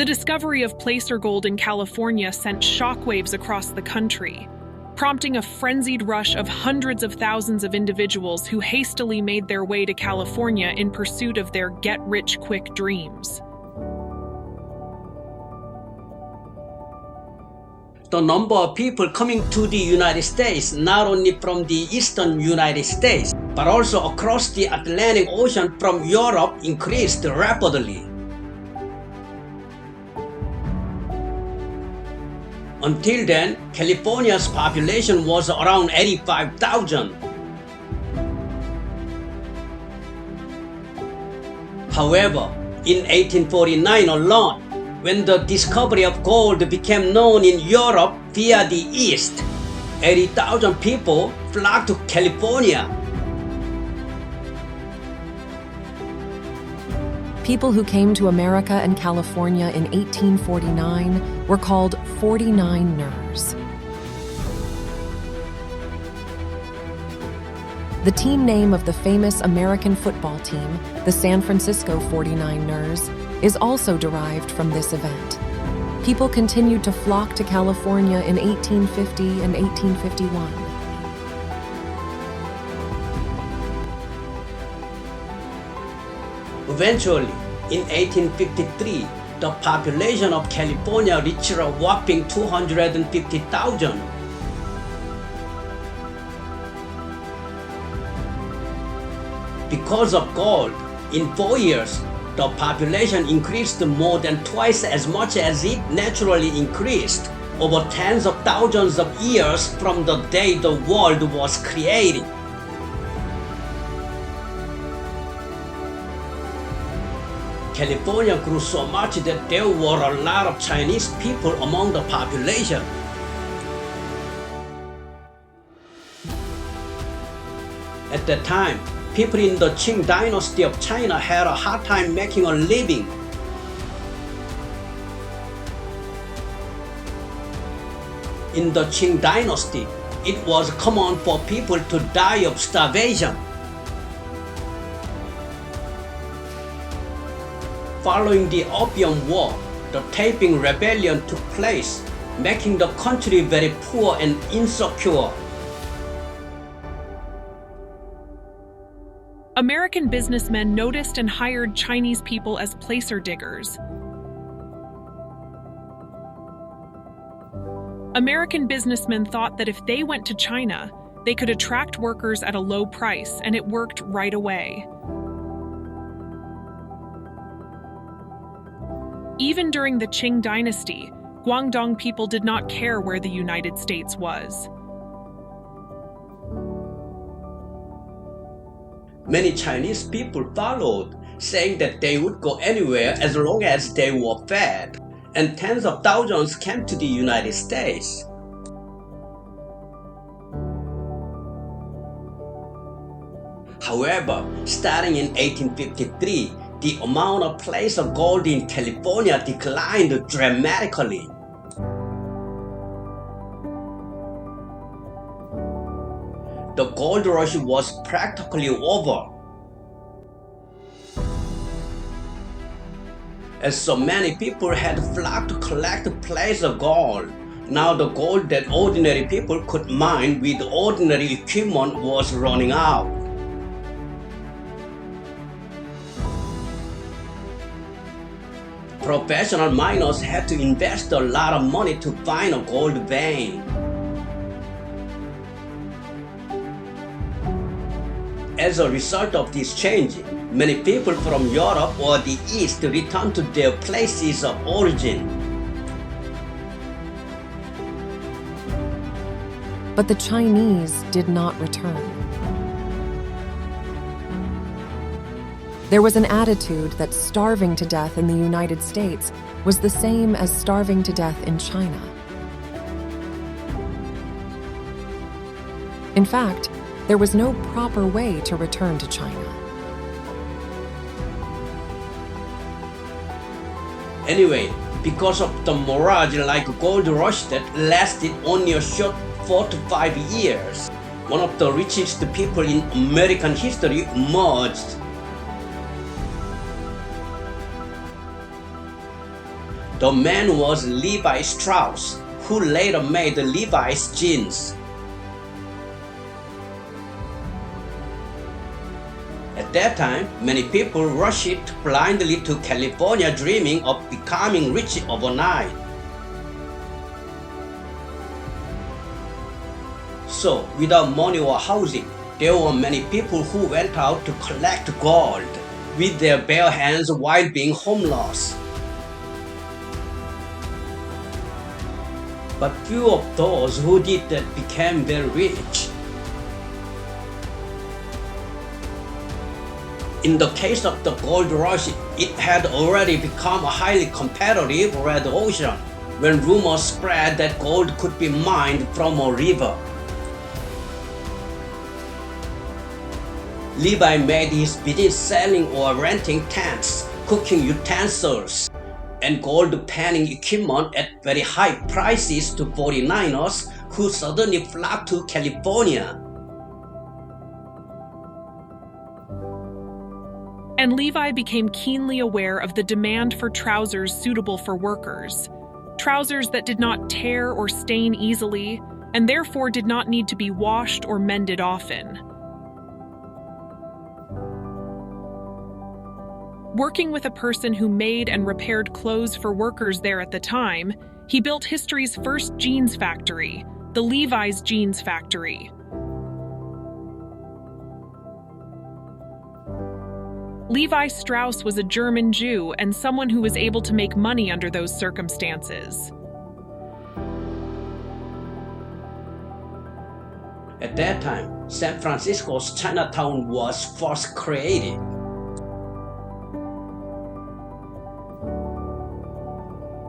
The discovery of placer gold in California sent shockwaves across the country, prompting a frenzied rush of hundreds of thousands of individuals who hastily made their way to California in pursuit of their get-rich-quick dreams. The number of people coming to the United States, not only from the eastern United States, but also across the Atlantic Ocean from Europe, increased rapidly. Until then, California's population was around 85,000. However, in 1849 alone, when the discovery of gold became known in Europe via the East, 80,000 people flocked to California. People who came to America and California in 1849 were called 49ers. The team name of the famous American football team, the San Francisco 49ers, is also derived from this event. People continued to flock to California in 1850 and 1851. Eventually, in 1853, the population of California reached a whopping 250,000. Because of gold, in 4 years, the population increased more than twice as much as it naturally increased over tens of thousands of years from the day the world was created. California grew so much that there were a lot of Chinese people among the population. At that time, people in the Qing dynasty of China had a hard time making a living. In the Qing dynasty, it was common for people to die of starvation. Following the Opium War, the Taiping Rebellion took place, making the country very poor and insecure. American businessmen noticed and hired Chinese people as placer diggers. American businessmen thought that if they went to China, they could attract workers at a low price, and it worked right away. Even during the Qing dynasty, Guangdong people did not care where the United States was. Many Chinese people followed, saying that they would go anywhere as long as they were fed, and tens of thousands came to the United States. However, starting in 1853, the amount of placer gold in California declined dramatically. The gold rush was practically over. As so many people had flocked to collect placer gold, now the gold that ordinary people could mine with ordinary equipment was running out. Professional miners had to invest a lot of money to find a gold vein. As a result of this change, many people from Europe or the East returned to their places of origin. But the Chinese did not return. There was an attitude that starving to death in the United States was the same as starving to death in China. In fact, there was no proper way to return to China. Anyway, because of the mirage-like gold rush that lasted only a short 4 to 5 years, one of the richest people in American history emerged. The man was Levi Strauss, who later made Levi's jeans. At that time, many people rushed blindly to California dreaming of becoming rich overnight. So, without money or housing, there were many people who went out to collect gold with their bare hands while being homeless. But few of those who did that became very rich. In the case of the gold rush, it had already become a highly competitive red ocean when rumors spread that gold could be mined from a river. Levi made his business selling or renting tents, cooking utensils, and gold panning equipment at very high prices to 49ers who suddenly flocked to California. And Levi became keenly aware of the demand for trousers suitable for workers, trousers that did not tear or stain easily, and therefore did not need to be washed or mended often. Working with a person who made and repaired clothes for workers there at the time, he built history's first jeans factory, the Levi's Jeans Factory. Levi Strauss was a German Jew and someone who was able to make money under those circumstances. At that time, San Francisco's Chinatown was first created.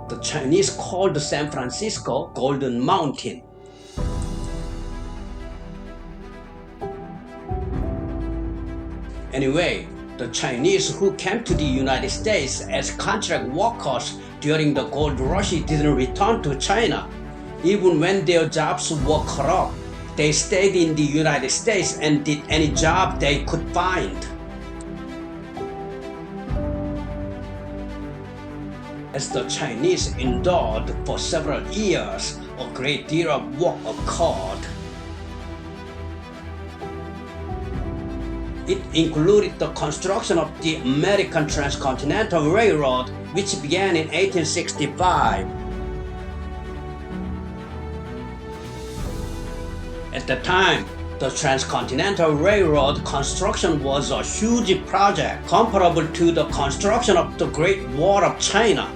The Chinese called San Francisco Golden Mountain. Anyway, the Chinese who came to the United States as contract workers during the gold rush didn't return to China. Even when their jobs were corrupt, they stayed in the United States and did any job they could find. As the Chinese endured for several years, a great deal of work occurred. It included the construction of the American Transcontinental Railroad, which began in 1865. At the time, the Transcontinental Railroad construction was a huge project comparable to the construction of the Great Wall of China.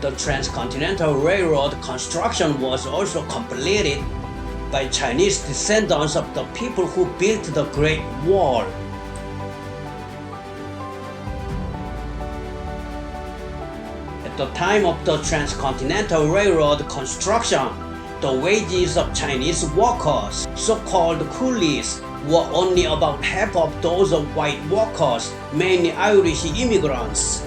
The Transcontinental Railroad construction was also completed by Chinese descendants of the people who built the Great Wall. At the time of the Transcontinental Railroad construction, the wages of Chinese workers, so-called coolies, were only about half of those of white workers, mainly Irish immigrants.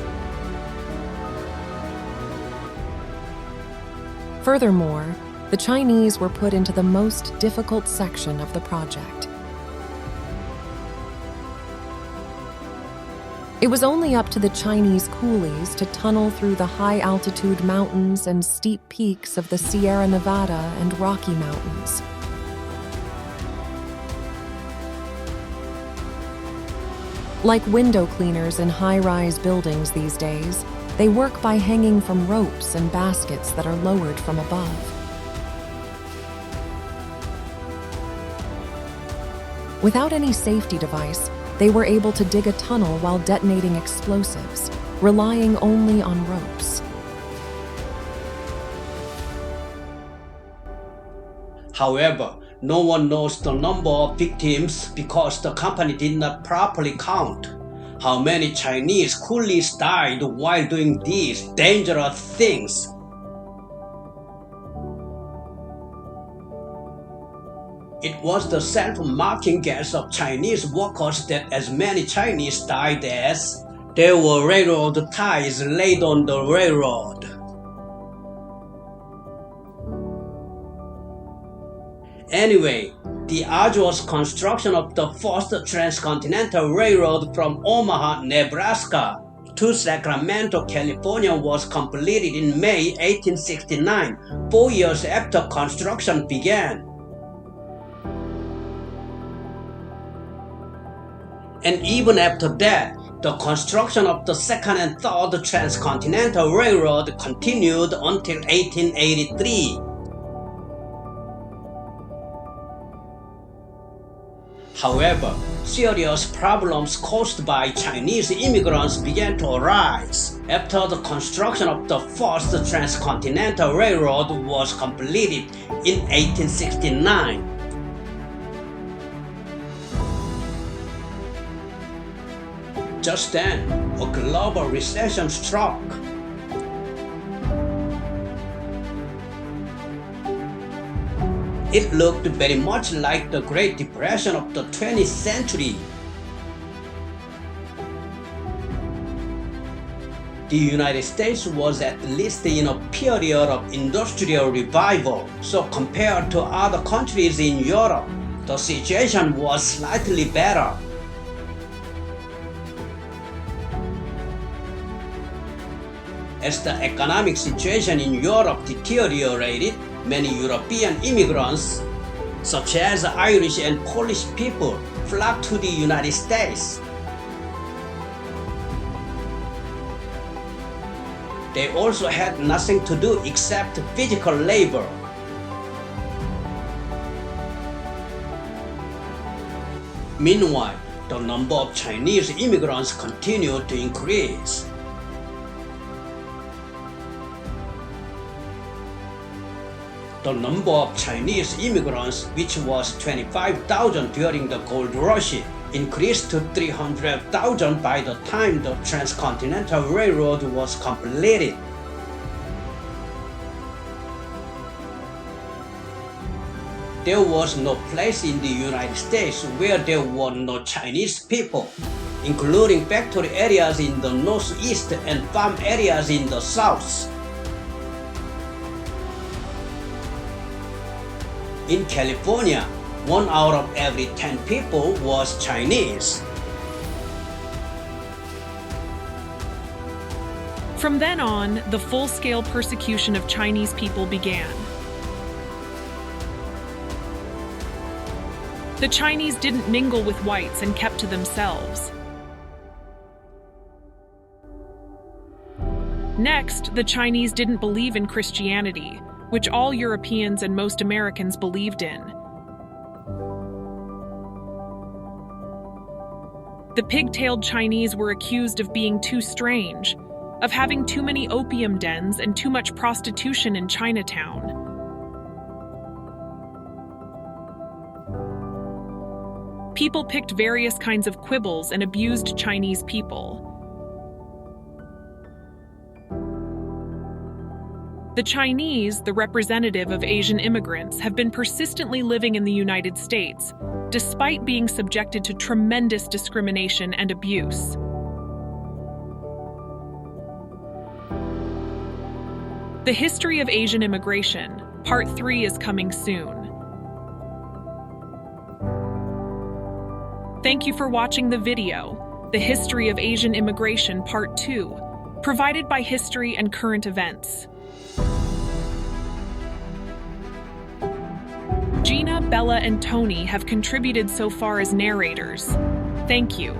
Furthermore, the Chinese were put into the most difficult section of the project. It was only up to the Chinese coolies to tunnel through the high-altitude mountains and steep peaks of the Sierra Nevada and Rocky Mountains. Like window cleaners in high-rise buildings these days, they work by hanging from ropes and baskets that are lowered from above. Without any safety device, they were able to dig a tunnel while detonating explosives, relying only on ropes. However, no one knows the number of victims because the company did not properly count how many Chinese coolies died while doing these dangerous things. It was the self-marking guess of Chinese workers that as many Chinese died as there were railroad ties laid on the railroad. Anyway, The arduous construction of the first transcontinental railroad from Omaha, Nebraska to Sacramento, California was completed in May 1869, 4 years after construction began. And even after that, the construction of the second and third transcontinental railroad continued until 1883. However, serious problems caused by Chinese immigrants began to arise after the construction of the first transcontinental railroad was completed in 1869. Just then, a global recession struck. It looked very much like the Great Depression of the 20th century. The United States was at least in a period of industrial revival, so compared to other countries in Europe, the situation was slightly better. As the economic situation in Europe deteriorated, many European immigrants, such as Irish and Polish people, flocked to the United States. They also had nothing to do except physical labor. Meanwhile, the number of Chinese immigrants continued to increase. The number of Chinese immigrants, which was 25,000 during the gold rush, increased to 300,000 by the time the Transcontinental Railroad was completed. There was no place in the United States where there were no Chinese people, including factory areas in the northeast and farm areas in the south. In California, 1 out of every 10 people was Chinese. From then on, the full-scale persecution of Chinese people began. The Chinese didn't mingle with whites and kept to themselves. Next, the Chinese didn't believe in Christianity, which all Europeans and most Americans believed in. The pig-tailed Chinese were accused of being too strange, of having too many opium dens and too much prostitution in Chinatown. People picked various kinds of quibbles and abused Chinese people. The Chinese, the representative of Asian immigrants, have been persistently living in the United States, despite being subjected to tremendous discrimination and abuse. The History of Asian Immigration, Part 3 is coming soon. Thank you for watching the video, The History of Asian Immigration, Part 2, provided by History and Current Events. Gina, Bella, and Tony have contributed so far as narrators. Thank you.